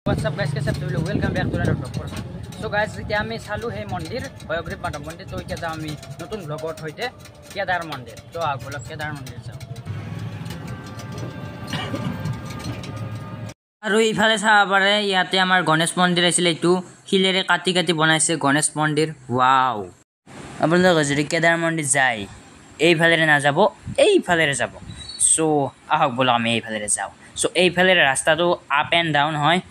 What's up guys, कैसे आप लोग welcome back to another blog. So guys এতিয়া আমি চালু হে মন্দিৰ হয়গ্ৰীব মাধৱ মন্দিৰ তো এতিয়া যাম আমি নতুন ব্লগত হইতে কেদাৰ মন্দিৰ তো আগবলক কেদাৰ মন্দিৰ যাও আৰু ইফালে চাব পাৰে ইয়াতে আমাৰ গণেশ মন্দিৰ আছিল এটো শিলেৰে কাটি কাটি বনাইছে গণেশ মন্দিৰ ওয়াও আপোনালোক যদি কেদাৰ মন্দিৰ যায় এইফালেৰে না যাব এইফালেৰে যাব সো আহক বলা আমি এইফালেৰে যাও সো এইফালেৰে ৰাস্তাটো আপ এন্ড ডাউন হয়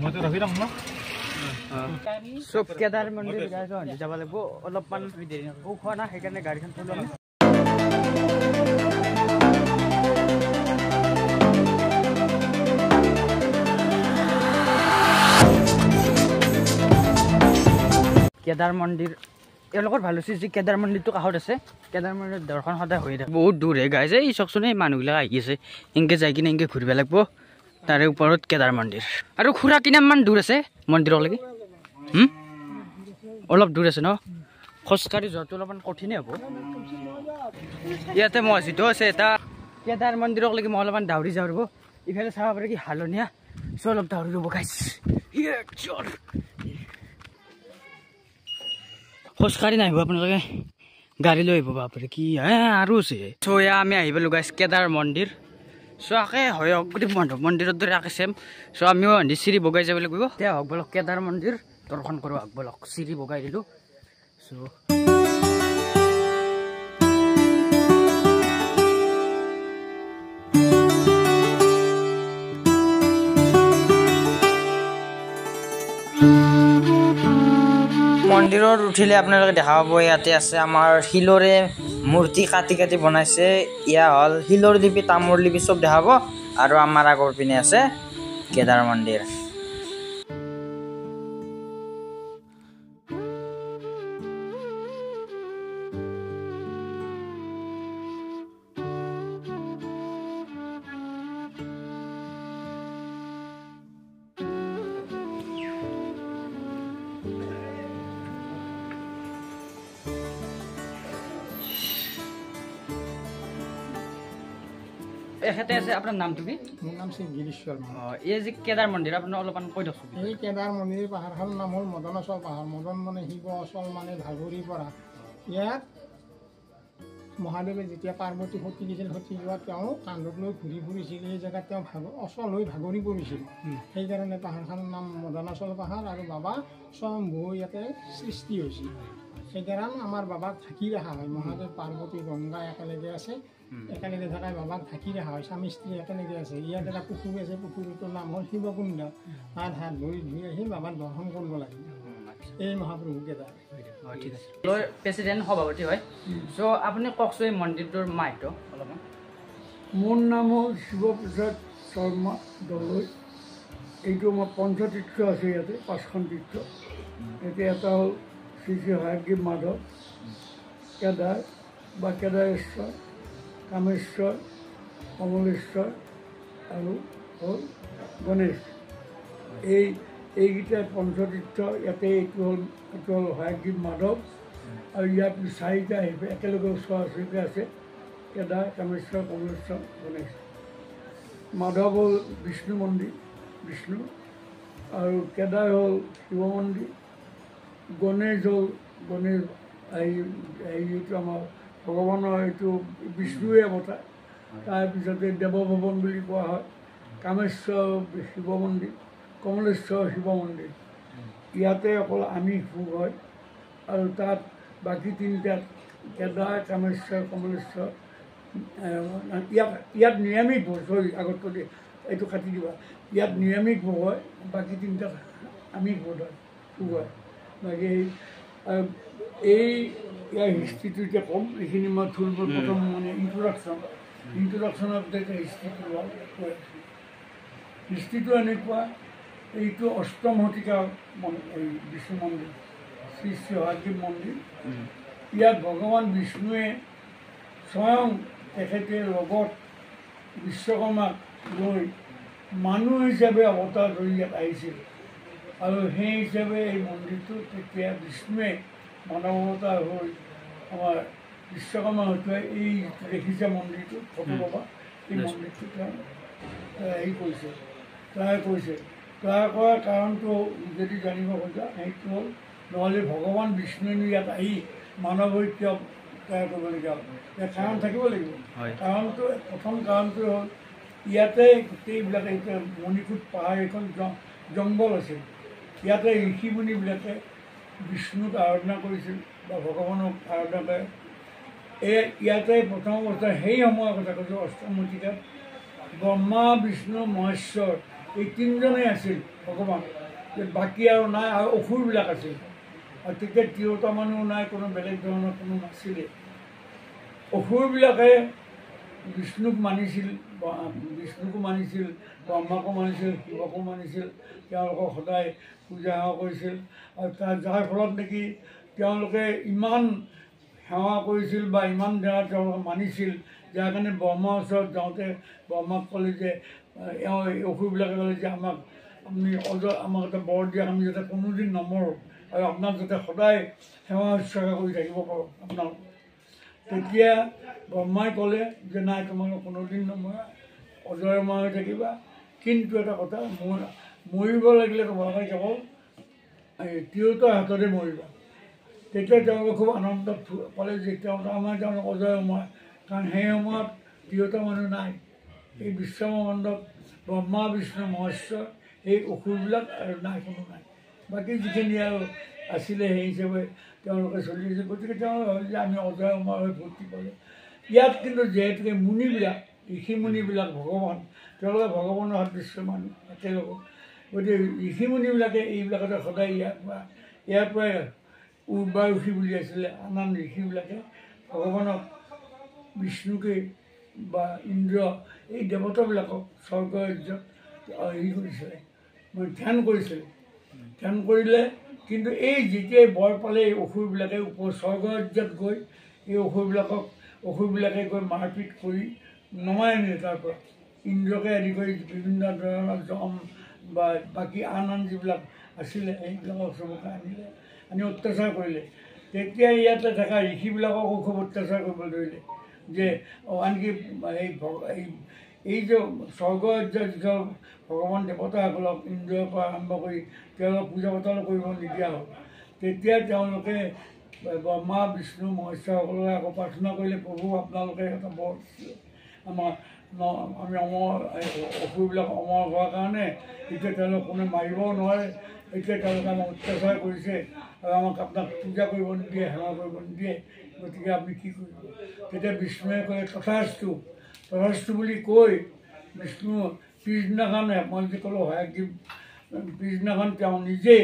মই তো ৰাখি ৰাম ন সব কেদাৰ মন্দিৰ যাব লাগিব অলপমান দেৰি হ'ব খোৱা না সেইকাৰণে গাড়ীখন থলো আমি কেদাৰ মন্দিৰ এলোকৰ ভাল হৈছে যে কেদাৰ মন্দিৰটো কাষত আছে কেদাৰ মন্দিৰ দৰ্শন সদায় হৈ থাকে বহুত দূৰ হে গাইছে এই চকচোন এই মানুহবিলাক আহি আছে ইনকে যাই কিনে ইনকে ঘূৰিব লাগিব তাৰে ওপৰত কেদাৰ মন্দিৰ আৰু খুৰা কিমান দূৰ আছে মন্দিৰলৈকে অলপ দূৰ আছে ন খোজকাঢ়ি যোৱাটো অলপমান কঠিনে হ'ব ইয়াতে মছজিদো আছে এটা কেদাৰ মন্দিৰলৈকে মই অলপমান দাউৰি যাওঁ ৰ'ব ইফালে চাব পাৰে কি হালনীয়া চ' অলপ দাউৰি ৰ'ব গাইছ খোজকাঢ়ি নাহিব আপোনালোকে গাড়ী লৈ আহিব বাপৰে কি আৰু আছে চ' এয়া আমি আহি পালোঁ গাইছ কেদাৰ মন্দিৰ চ' আকে হয় হওক মাধৱ মন্দিৰৰ দৰে আকে চেম চ' আমিও চিৰি বগাই যাব লাগিব এতিয়া হওক বলক কেদাৰ মন্দিৰ দৰ্শন কৰোঁ হওক বলক চিৰি বগাই দিলোঁ চ' মন্দিৰত উঠিলে আপোনালোকে দেখা পাব ইয়াতে আছে আমাৰ শিলৰে মূৰ্তি কাটি কাটি বনাইছে ইয়া হ'ল শিলৰ লিপি তামৰ লিপি চব দেখাব আৰু আমাৰ আগৰ পিনে আছে কেদাৰ মন্দিৰ এখেতে আছে আপোনাৰ নামটো কি মোৰ নাম শ্ৰী গিৰীশ শৰ্মা এই যে কেদাৰ মন্দিৰ আপোনাৰ অলপমান কৈ দিয়কচোন এই কেদাৰ মন্দিৰ পাহাৰখন নাম হ'ল মদনাচল পাহাৰ মদন মানে শিৱ অচল মানে ভাগৰি পৰা ইয়াত মহাদেৱে যেতিয়া পাৰ্বতী সতী দিছিল সতী যোৱাত তেওঁ কান্ধত লৈ ঘূৰি ফুৰিছিল এই জেগাত তেওঁ অচল হৈ ভাগৰি পৰিছিল সেইকাৰণে পাহাৰখনৰ নাম মদনাচল পাহাৰ আৰু বাবা স্বয়ম্ভু ইয়াতে সৃষ্টি হৈছিল সেইকাৰণে আমাৰ বাবাক ঢাকি ৰখা হয় মহাদেৱ পাৰ্বতী গংগা একেলগে আছে একেলগে থকাই বাবাক ঢাকি ৰখা হয় স্বামী স্ত্ৰী একেলগে আছে ইয়াত এটা পুখুৰী আছে পুখুৰীটোৰ নাম হ'ল শিৱকুণ্ড তাত হাত ভৰি ধুই আহি বাবাক দৰ্শন কৰিব লাগে এই মহাপ্ৰভু কেদাৰ ঠিক আছে প্ৰেচিডেণ্ট সভাপতি হয় চ' আপুনি কওকচোন এই মন্দিৰটোৰ মাহিত্য অলপমান মোৰ নাম হ'ল শিৱপ্ৰসাদ শৰ্মা দলৈ এইটো আমাৰ পঞ্চতীৰ্থ আছে ইয়াতে 5খন তীৰ্থ এতিয়া এটা হ'ল শ্ৰী শ্ৰী হয়গ্ৰীব মাধৱ কেদাৰ বা কেদাৰেশ্বৰ কামেশ্বৰ কমলেশ্বৰ আৰু হ'ল গণেশ এইকেইটা পঞ্চতীৰ্থ ইয়াতে এইটো হ'ল হয়গ্ৰীব মাধৱ আৰু ইয়াত 4টা একেলগে ওচৰা ওচৰিকে আছে কেদাৰ কামেশ্বৰ কমলেশ্বৰ গণেশ মাধৱ হ'ল বিষ্ণু মন্দিৰ বিষ্ণু আৰু কেদাৰ হ'ল শিৱ মন্দিৰ গণেশ হ'ল গণেশ এইটো আমাৰ ভগৱানৰ এইটো বিষ্ণুৱে অৱতাৰ তাৰপিছতে দেৱভৱন বুলি কোৱা হয় কামেশ্বৰ শিৱ মন্দিৰ কমলেশ্বৰ শিৱ মন্দিৰ ইয়াতে অকল আমিষ ভোগ হয় আৰু তাত বাকী 3টাত কেদাৰ কামেশ্বৰ কমলেশ্বৰ ইয়াত নিৰামিষ ভোগ চৰি আগত এইটো কাটি দিবা ইয়াত নিৰামিষ ভোগ হয় বাকী 3টাত আমিষ ভোগ হয় বাকী এই ইয়াৰ হিষ্ট্ৰীটো এতিয়া ক'ম এইখিনি মই থুলমূল প্ৰথম মানে ইণ্ট্ৰডাকশ্যনত এটা হিষ্ট্ৰীটো লোৱা হিষ্ট্ৰীটো এনেকুৱা এইটো 8ম শতিকাৰ এই বিষ্ণু মন্দিৰ শ্ৰী শ্ৰী হয়গ্ৰীব মন্দিৰ ইয়াত ভগৱান বিষ্ণুৱে স্বয়ং তেখেতে লগত বিশ্বকৰ্মাক লৈ মানুহ হিচাপে অৱতাৰ ধৰি ইয়াত আহিছিল আৰু সেই হিচাপে এই মন্দিৰটো তেতিয়া বিষ্ণুৱে মানৱ অৱতাৰ হৈ আমাৰ বিশ্বকৰ্মা হয়তো এই দেখিছে মন্দিৰটো ফটো পাবা এই মন্দিৰটো তেওঁ হেৰি কৰিছে তৈয়াৰ কৰিছে। তৈয়াৰ কৰাৰ কাৰণটো যদি জানিব খোজা সেইটো হ'ল নহ'লে ভগৱান বিষ্ণুৱে ইয়াত আহি মানৱ হৈ কিয় তৈয়াৰ কৰিবলগীয়া হ'ল, ইয়াৰ কাৰণ থাকিব লাগিব। কাৰণটো প্ৰথম কাৰণটো হ'ল ইয়াতে গোটেইবিলাকে এতিয়া মণিকূট পাহাৰ এখন জংঘল আছিল, ইয়াতে ঋষি মুনিবিলাকে বিষ্ণুক আৰাধনা কৰিছিল বা ভগৱানক আৰাধনা কৰে। ইয়াতে প্ৰথম অৱস্থাত সেই সময়ৰ কথা কৈছোঁ অষ্টম শতিকাত ব্ৰহ্মা বিষ্ণু মহেশ্বৰ এই তিনিজনেই আছিল ভগৱান, বাকী আৰু নাই, আৰু অসুৰবিলাক আছিল। আৰু তেতিয়া তিৰোতা মানুহ নাই, কোনো বেলেগ ধৰণৰ কোনো নাছিলে। অসুৰবিলাকে বিষ্ণুক মানিছিল, বিষ্ণুকো মানিছিল, ব্ৰহ্মাকো মানিছিল, শিৱকো মানিছিল, তেওঁলোকক সদায় পূজা সেৱা কৰিছিল। আৰু যাৰ ফলত নেকি তেওঁলোকে ইমান সেৱা কৰিছিল বা ইমান জেগাত তেওঁলোকে মানিছিল, যাৰ কাৰণে ব্ৰহ্মাৰ ওচৰত যাওঁতে ব্ৰহ্মাক ক'লে যে অসুৰবিলাকে ক'লে যে আমাক আমাক এটা বৰ দিয়ক, আমি যাতে কোনোদিন নমৰোঁ আৰু আপোনাক যাতে সদায় সেৱা শুশ্ৰূষা কৰি থাকিব পাৰোঁ আপোনাক। তেতিয়া ব্ৰহ্মাই ক'লে যে নাই, তোমালোক কোনোদিন নমৰা, অজৰাময় হৈ থাকিবা, কিন্তু এটা কথা মৰিব লাগিলে তোমালোকে কেৱল তিৰোতাৰ হাততে মৰিবা। তেতিয়া তেওঁলোকে খুব আনন্দ পালে যে তেওঁলোক অজৰাময়, কাৰণ সেই সময়ত তিৰোতা মানুহ নাই। এই বিশ্বব্ৰহ্মাণ্ডত ব্ৰহ্মা বিষ্ণু মহেশ্বৰ এই অসুৰবিলাক আৰু নাই, কোনো নাই। বাকী যিখিনি আৰু আছিলে সেই হিচাপে তেওঁলোকে চলি আছে। গতিকে তেওঁলোকে ভাবিলে যে আমি অজৰাময় হৈ ফূৰ্তি পালোঁ। ইয়াত কিন্তু যিহেতুকে মুনিবিলাক, ঋষি মুনিবিলাক ভগৱান, তেওঁলোকে ভগৱানৰ সদৃশ্য মানুহ একেলগে। গতিকে ঋষি মুনিবিলাকে এইবিলাকতে সদায় ইয়াৰ পৰাই উৰ্বা ঋষি বুলি আছিলে, আন আন ঋষিবিলাকে ভগৱানক বিষ্ণুকে বা ইন্দ্ৰ এই দেৱতাবিলাকক স্বৰ্গ ৰাজ্যত হেৰি কৰিছিলে, মানে ধ্যান কৰিছিলে। ধ্যান কৰিলে, কিন্তু এই যেতিয়াই বৰ পালে এই অসুৰবিলাকে স্বৰ্গ ৰাজ্যত গৈ এই অসুৰবিলাকে গৈ মাৰপিট কৰি নমাই আনিলে তাৰ পৰা। ইন্দ্ৰকে আদি কৰি বিভিন্ন ধৰণৰ যম বা বাকী আন যিবিলাক আছিলে সেইবিলাকক চবকে আনি অত্যাচাৰ কৰিলে। তেতিয়া ইয়াতে থকা ঋষিবিলাককো খুব অত্যাচাৰ কৰিব ধৰিলে, যে আনকি এই যে স্বৰ্গ ৰাজ্যৰ যিসকল ভগৱান দেৱতাসকলক ইন্দ্ৰৰ পৰা আৰম্ভ কৰি তেওঁলোকক পূজা পাতল কৰিব নিদিয়া হ'ল। তেতিয়া তেওঁলোকে ব্ৰহ্মা বিষ্ণু মহেশ্বৰসকলক আকৌ প্ৰাৰ্থনা কৰিলে, প্ৰভু আপোনালোকে এটা বৰ দিছিলে আমি অসুৰবিলাক অমৰ হোৱাৰ কাৰণে, এতিয়া তেওঁলোক কোনে মাৰিবও নোৱাৰে, এতিয়া তেওঁলোকে আমাক অত্যাচাৰ কৰিছে আৰু আমাক আপোনাক পূজা কৰিব নিদিয়ে, সেৱা কৰিব নিদিয়ে, গতিকে আপুনি কি কৰিব? তেতিয়া বিষ্ণুৱে কয় তথাস্তু বুলি কৈ বিষ্ণু পিছদিনাখন মই যে ক'লোঁ হয়াগ্ৰীৱ, পিছদিনাখন তেওঁ নিজেই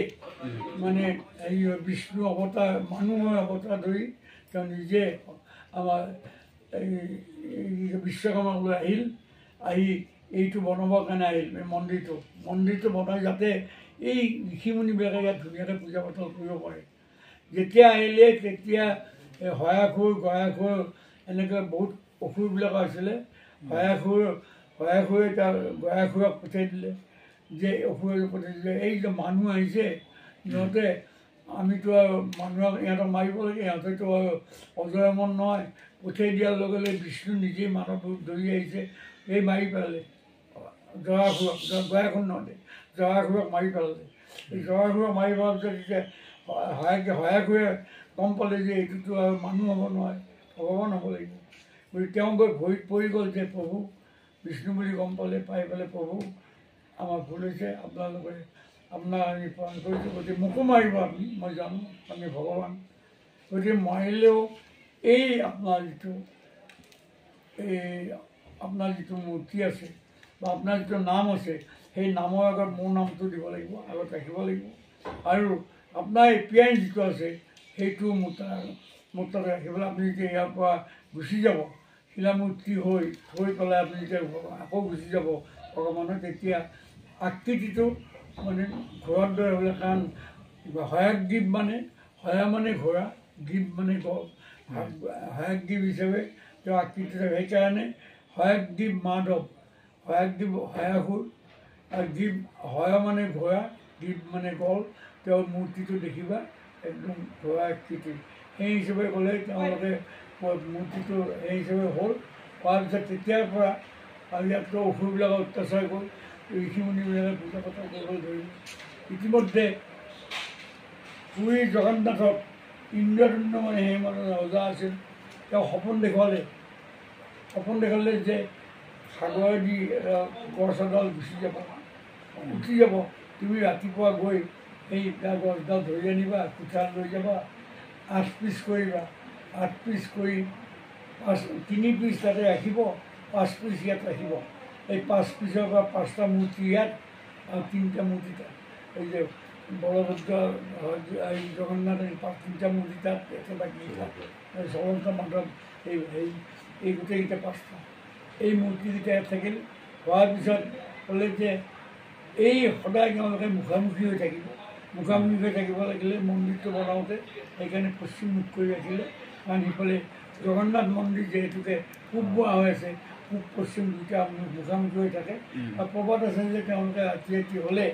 মানে হেৰি বিষ্ণু অৱতাৰ, মানুহৰ অৱতাৰ ধৰি তেওঁ নিজে আমাৰ এই বিশ্বকৰ্মাক লৈ আহি এইটো বনাবৰ কাৰণে আহিল। এই মন্দিৰটো বনাই যাতে এই ঋষিমুনিবিলাকে ইয়াত ধুনীয়াকৈ পূজা পাতল কৰিব পাৰে। যেতিয়া আহিলে তেতিয়া হয়াসুৰ গয়াসুৰ এনেকৈ বহুত অসুৰবিলাক আছিলে। হয়াসুৰে গয়াসুৰক পঠিয়াই দিলে, যে অসুৰে পঠিয়াই দিলে এই যে মানুহ আহিছে সিহঁতে, আমিতো আৰু মানুহক ইহঁতক মাৰিব লাগে, ইহঁতেতো আৰু অজৰাময় নহয়। পঠিয়াই দিয়াৰ লগে লগে বিষ্ণু নিজেই মানৱ ৰূপ ধৰি আহিছে, এই মাৰি পেলালে জৰাসুৰক, গয়াসুৰ নহয় জৰাসুৰক মাৰি পেলালে। এই জৰাসুৰক মাৰি পেলোৱাৰ পিছত এতিয়া হয়াসুৰে গম পালে যে এইটোতো আৰু মানুহ হ'ব নোৱাৰে, ভগৱান হ'ব লাগিব। গতিকে তেওঁ গৈ ভৰিত পৰি গ'ল যে প্ৰভু, বিষ্ণু বুলি গম পালে, পাই পেলাই প্ৰভু আমাৰ ভুল হৈছে, আপোনালোকে আপোনাক আমি প্ৰাণ কৰিছোঁ, গতিকে মোকো মাৰিব আপুনি, মই জানো আমি ভগৱান। গতিকে মাৰিলেও এই আপোনাৰ যিটো মূৰ্তি আছে বা আপোনাৰ যিটো নাম আছে, সেই নামৰ আগত মোৰ নামটো দিব লাগিব, আগত ৰাখিব লাগিব। আৰু আপোনাৰ এপিয়াই যিটো আছে সেইটো মোৰ তাত ৰাখিবলৈ আপুনি যেতিয়া ইয়াৰ পৰা গুচি যাব, শিলামূৰ্তি থৈ পেলাই আপুনি যেতিয়া আকৌ গুচি যাব ভগৱানৰ, তেতিয়া আকৃতিটো মানে ঘোঁৰাৰ দৰে হ'লে, কাৰণ হয়াগ্ৰীৱ মানে হয়া মানে ঘোঁৰা, গ্ৰীৱ মানে হয়াগ্ৰীৱ হিচাপে তেওঁ আকৃতি থাকে। সেইকাৰণে হয়াগ্ৰীৱ মাধৱ, হয়াগ্ৰীৱ হয়াসুৰ আৰু গ্ৰীৱ, হয়া মানে ঘোঁৰা, গ্ৰীৱ মানে গল, তেওঁৰ মূৰ্তিটো দেখিবা একদম ঘোঁৰা আকৃতি। সেই হিচাপে ক'লে তেওঁলোকে মূৰ্তিটো সেই হিচাপে হ'ল। হোৱাৰ পিছত তেতিয়াৰ পৰা আৰু ইয়াতকৈ অসুৰবিলাকে অত্যাচাৰ কৰি ঋষিমুনিবিলাকে পূজা পাতল কৰিবলৈ ধৰিলে। ইতিমধ্যে পুৰীৰ জগন্নাথক ইন্দ্ৰদুম্ন মানে সেই মানুহ ৰজা আছিল, তেওঁ সপোন দেখুৱালে যে সাগৰেদি গছডাল গুচি যাব, উঠি যাব। তুমি ৰাতিপুৱা গৈ সেই গছডাল ধৰি আনিবা, কুঠাৰ লৈ যাবা, 8 পিচ কৰিবা, 8 পিচ কৰি 3 পিচ তাতে ৰাখিব, 5 পিচ ইয়াত ৰাখিব। এই 5 পিচৰ পৰা 5টা মূৰ্তি ইয়াত আৰু 3টা মূৰ্তি তাত। এই যে বলভদ্ৰ এই জগন্নাথ এই 3টা মূৰ্তি তাত, বাকী জগন্নাথ মাধৱ এই গোটেইকেইটা 5টা এই মূৰ্তিকেইটা ইয়াত থাকিল। হোৱাৰ পিছত ক'লে যে এই সদায় তেওঁলোকে মুখামুখি হৈ থাকিব লাগিলে মন্দিৰটো বনাওঁতে সেইকাৰণে পশ্চিমমুখ কৰি ৰাখিলে। কাৰণ সিফালে জগন্নাথ মন্দিৰ যিহেতুকে পূব হৈ আছে, পূব পশ্চিম দুটা মুখামুখি হৈ থাকে। আৰু প্ৰবাদ আছে যে তেওঁলোকে ৰাতি হ'লে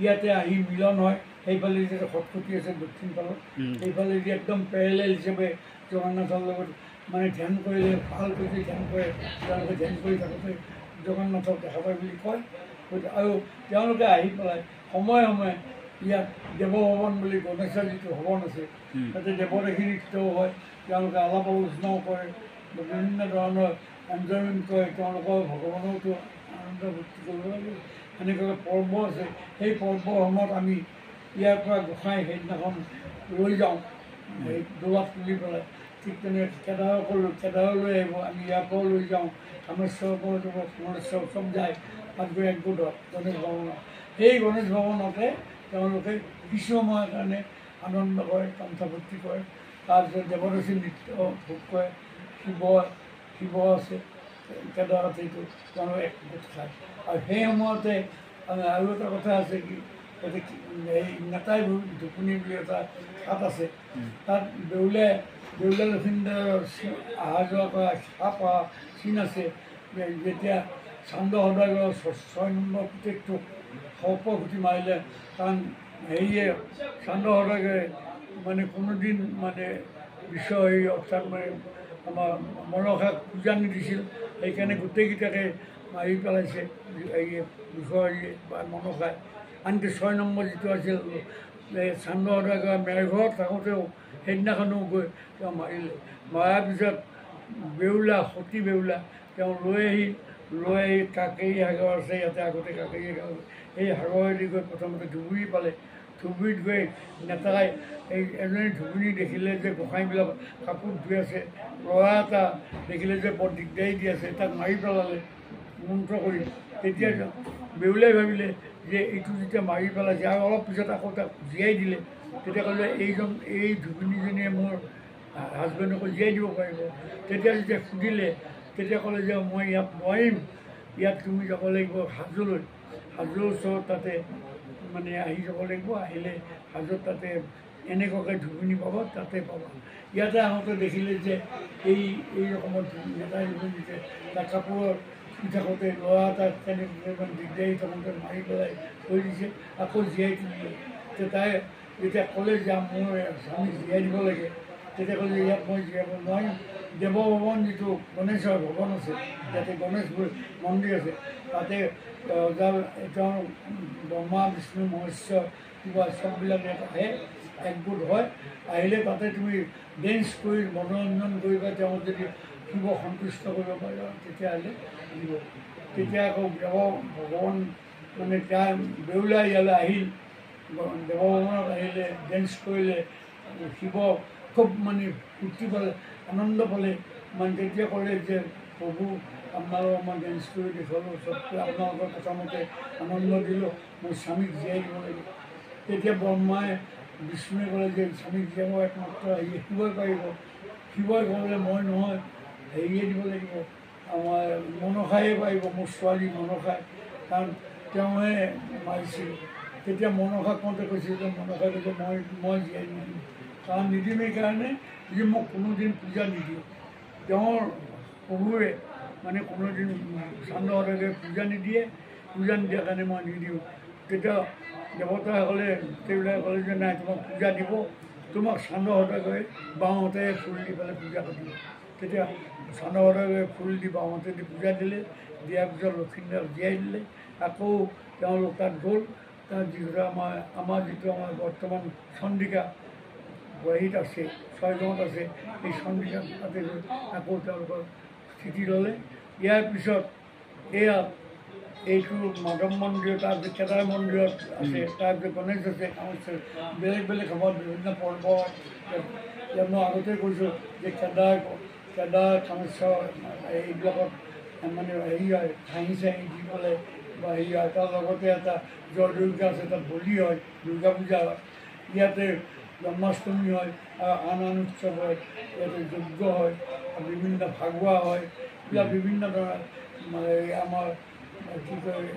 ইয়াতে আহি মিলন হয়। সেইফালে যেতিয়া খটখটি আছে দক্ষিণ ফালত, সেইফালে যদি একদম পেৰেলেল হিচাপে জগন্নাথৰ লগত মানে ধ্যান কৰিলে, ভালকৈ যদি ধ্যান কৰে, তেওঁলোকে ধ্যান কৰি থাকোঁতে জগন্নাথক দেখা পায় বুলি কয়। আৰু তেওঁলোকে আহি পেলাই সময়ে সময়ে ইয়াত দেৱভৱন বুলি গণেশৰ যিটো ভৱন আছে, তাতে দেৱদেশী নৃত্যও হয়, তেওঁলোকে আলাপ আলোচনাও কৰে, বিভিন্ন ধৰণৰ এনজয়মেণ্ট কৰে। তেওঁলোকৰ ভগৱানৰতো আনন্দ ভক্তি কৰিব লাগিব। এনেকৈ পৰ্ব আছে, সেই পৰ্বৰ সময়ত আমি ইয়াৰ পৰা গোসাঁই সেইদিনাখন লৈ যাওঁ, এই দোলাত তুলি পেলাই। ঠিক তেনেকৈ কেদাৰলৈ আহিব, আমি ইয়াৰ পৰাও লৈ যাওঁ, কামেশ্বৰৰ পৰা যাব, সোণেশ্বৰ চব যায়। তাত গৈ একগোট হয় গণেশ ভৱনত। সেই গণেশ ভৱনতে তেওঁলোকে কিছু সময়ৰ কাৰণে আনন্দ কৰে, তামচা ফূৰ্তি কৰে। তাৰপিছত দেৱদশী নৃত্য ভোগ কৰে। শিৱ আছে কেদাৰত, সেইটো তেওঁলোকে একগোট খায়। আৰু সেই সময়তে আৰু এটা কথা আছে কি, এই নেতাইবোৰ ঢুকুনি বুলি এটা ঘাট আছে, তাত বেউলা লক্ষীন্দৰৰ অহা যোৱা কৰা সাপ চিন আছে। যেতিয়া চান্দ সদাগৰৰ 6 নম্বৰ পুতেকটোক সৰ্পঘুটি মাৰিলে, কাৰণ হেৰিয়ে চান্দ সদাগৰে মানে কোনোদিন মানে অৰ্থাৎ মানে আমাৰ মনসাক পূজা নিদিছিল, সেইকাৰণে গোটেইকেইটাকে মাৰি পেলাইছে এই হেৰিয়ে বা মনসাই। আনকি 6 নম্বৰ যিটো আছিল এই চান্দ সদাগৰ মেৰঘৰত থাকোঁতেও সেইদিনাখনো গৈ তেওঁ মাৰিলে। মৰাৰ পিছত সতী বেউলা তেওঁ লৈ আহি কাকেৰী সাগৰ আছে ইয়াতে, আগতে কাকেৰী সাগৰ, এই সাগৰেদি গৈ প্ৰথমতে ধুবুৰী পালে। ধুবুৰীত গৈ নেতাই এজনী ধুবুৰী দেখিলে যে গোসাঁইবিলাক কাপোৰ ধুই আছে, ল'ৰা এটা দেখিলে যে বৰ দিগদাৰী দি আছে, তাক মাৰি পেলালে মন্ত্ৰ কৰি। তেতিয়া বেউলাই ভাবিলে যে এইটো যেতিয়া মাৰি পেলাইছে আৰু অলপ পিছত আকৌ তাক জীয়াই দিলে, তেতিয়া ক'লে এই ধুবুৰীজনীয়ে মোৰ হাজবেণ্ডকো জীয়াই দিব পাৰিব। তেতিয়া যেতিয়া সুধিলে, তেতিয়া ক'লে যে মই ইয়াত নোৱাৰিম, ইয়াত তুমি যাব লাগিব হাজোৰ ওচৰত, তাতে মানে আহি যাব লাগিব। আহিলে হাজোত তাতে এনেকুৱাকৈ ধুবুনী পাব, তাতে পাবা। ইয়াতে আহোঁতে দেখিলে যে এই ৰকমৰ নেতাই দিছে, তাত কাপোৰৰ থাকোঁতে ল'ৰা এটাক তেনেকৈ দিগদাৰী থাকোঁতে মাৰি পেলাই থৈ দিছে, আকৌ জীয়াই তুলিলে। তাই যেতিয়া ক'লে যে মোৰ স্বামী জীয়াই দিব লাগে, তেতিয়া ক'লে ইয়াত মই জীয়াব নোৱাৰিম। দেৱভৱন যিটো গণেশৰ ভৱন আছে, তাতে গণেশ মন্দিৰ আছে, তাতে তেওঁ ব্ৰহ্মা বিষ্ণু মহেশ্বৰ কিবা চববিলাক ইয়াত আহে, একগোট হয়। আহিলে তাতে তুমি ডেন্স কৰি মনোৰঞ্জন কৰিবা, তেওঁ যদি শিৱ সন্তুষ্ট কৰিব পাৰিবা তেতিয়াহ'লে দিব। তেতিয়া আকৌ ভগৱান মানে তাৰ বেউলা ইয়ালৈ আহিল, দেৱভৱনত আহিলে, ডেন্স কৰিলে, শিৱ খুব মানে ফূৰ্তি পালে, আনন্দ পালে। মানে তেতিয়া ক'লে যে প্ৰভু আপোনালোকক মই ডেন্স কৰি দেখুৱালোঁ, চবকৈ আপোনালোকৰ প্ৰথমতে আনন্দ দিলোঁ, মোৰ স্বামীক জীয়াই দিব লাগিব। তেতিয়া ব্ৰহ্মাই বিষ্ণুৱে ক'লে যে স্বামীক জীয়াব একমাত্ৰ শিৱই পাৰিব। শিৱই ক'লে মই নহয়, হেৰিয়ে দিব লাগিব, আমাৰ মনসায়ে পাৰিব, মোৰ ছোৱালী মনসাই, কাৰণ তেওঁহে মাৰিছিল। তেতিয়া মনসাক কওঁতে কৈছিল যে মনসাই কৈছে মই জীয়াই নিদিম, কাৰণ নিদিম এইকাৰণে যে মোক কোনোদিন পূজা নিদিয়ে। তেওঁৰ প্ৰভুৱে মানে কোনোদিন চান্দ সদাগৰে পূজা নিদিয়াৰ কাৰণে মই নিদিওঁ। তেতিয়া দেৱতাসকলে গোটেইবিলাকে ক'লে যে নাই, তোমাক পূজা দিব, তোমাক চান্দ সদাগৰে বাওঁতে ফুল দি পেলাই পূজা কৰিব। তেতিয়া চানবাৰে ফুল দি বামতেদি পূজা দিলে, দিয়াৰ পিছত লক্ষীন্দৰক জীয়াই দিলে। আকৌ তেওঁলোক তাত গ'ল। তাত যিটো আমাৰ যিটো আমাৰ বৰ্তমান চন্দিকা গুৱাহাটীত আছে, ছয়গাঁৱত আছে, এই চন্দিকা তাতে গৈ আকৌ তেওঁলোকৰ স্থিতি ল'লে। ইয়াৰ পিছত এয়া এইটো মাধৱ মন্দিৰ, তাৰপিছত কেদাৰ মন্দিৰত আছে, তাৰপিছত গণেশ আছে, কামেশ্বৰ বেলেগ বেলেগ সময়ত বিভিন্ন পৰ্ব। মই আগতে কৈছোঁ যে কেদাৰ কামেশ্বৰ এইবিলাকত মানে হেৰি হয়, ঘাঁহি চাঁহি দি পেলাই বা হেৰি হয়। তাৰ লগতে এটা জয় দুৰ্গা আছে, তাত বলি হয়, দুৰ্গা পূজা হয়। ইয়াতে জন্মাষ্টমী হয়, আন উৎসৱ হয়, ইয়াতে যজ্ঞ হয়, বিভিন্ন ফাগুৱা হয়, এইবিলাক বিভিন্ন ধৰণৰ আমাৰ কি কয়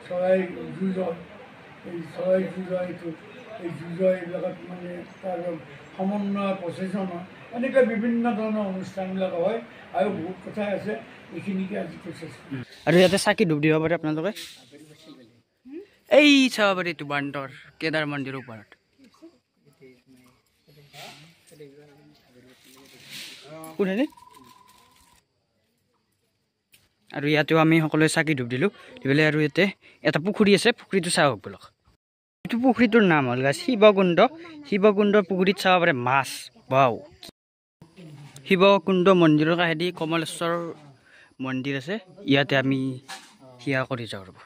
চৰাই যুঁজ হয়, এই চৰাই যুঁজ হয়, এই যুঁজ হয়, এইবিলাকত মানে তাৰ সমন্বয় প্ৰচেছন হয়, এনেকৈ বিভিন্ন ধৰণৰ অনুষ্ঠানবিলাক হয়। আৰু বহুত কথাই আছে, এইখিনিকে আজি কৈছে। আৰু ইয়াতে চাকি ধূপ দিব পাৰে আপোনালোকে। এই চাব পাৰি এইটো বান্দৰ কেদাৰ মন্দিৰৰ ওপৰত। কোনে আৰু ইয়াতেও আমি সকলোৱে চাকি ধূপ দিলোঁ দি পেলাই। আৰু ইয়াতে এটা পুখুৰী আছে, পুখুৰীটো চাওক বলক। এইটো পুখুৰীটোৰ নাম হ'ল শিৱকুণ্ড। শিৱকুণ্ড পুখুৰীত চাব পাৰে মাছ। বাও, শিৱকুণ্ড মন্দিৰৰ কাষেদি কমলেশ্বৰ মন্দিৰ আছে, ইয়াতে আমি সেৱা কৰি যাওঁ। ৰ'ব,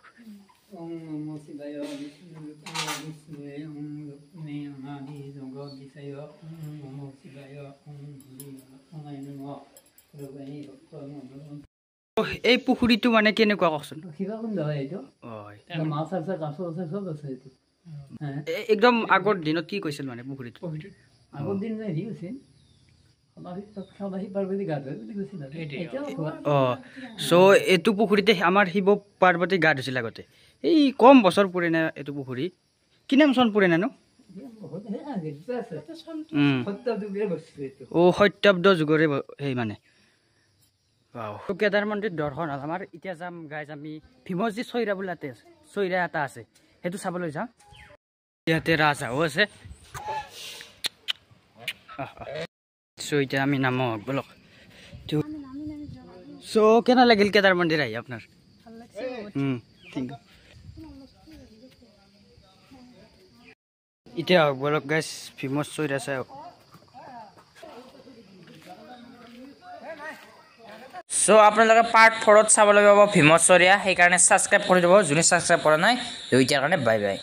এই পুখুৰীটো মানে কেনেকুৱা কওকচোন? একদম আগৰ দিনত কি কৈছিল মানে পুখুৰীটো? চ' এইটো পুখুৰীতে আমাৰ শিৱ পাৰ্বতী গা ধুইছিল আগতে। এই কম বছৰ পুৰণা এইটো পুখুৰী। কি নাম চন পুৰণানো? সত্যাব্দ যুগৰে সেই মানে। কেদাৰ মন্দিৰ দৰ্শন হ'ল আমাৰ। এতিয়া যাম গাইজ আমি ভীমজি চৈৰা বোলা চৈৰা এটা আছে, সেইটো চাবলৈ যাম। ইয়াতে ৰাজহাঁহো আছে। চ' এতিয়া আমি নামো বলক। চ' কেনে লাগিল কেদাৰ মন্দিৰ আহি আপোনাৰ? এতিয়া হওক বলক গাইজ, ভীমজ চৈৰা চাই হওক। চ' আপোনালোকে পাৰ্ট 4ত চাবলৈ পাব ভীমজ চৈৰা। সেইকাৰণে ছাবস্ক্ৰাইব কৰি দিব যোনে ছাবস্ক্ৰাইব কৰা নাই। এতিয়াৰ কাৰণে বাই বাই।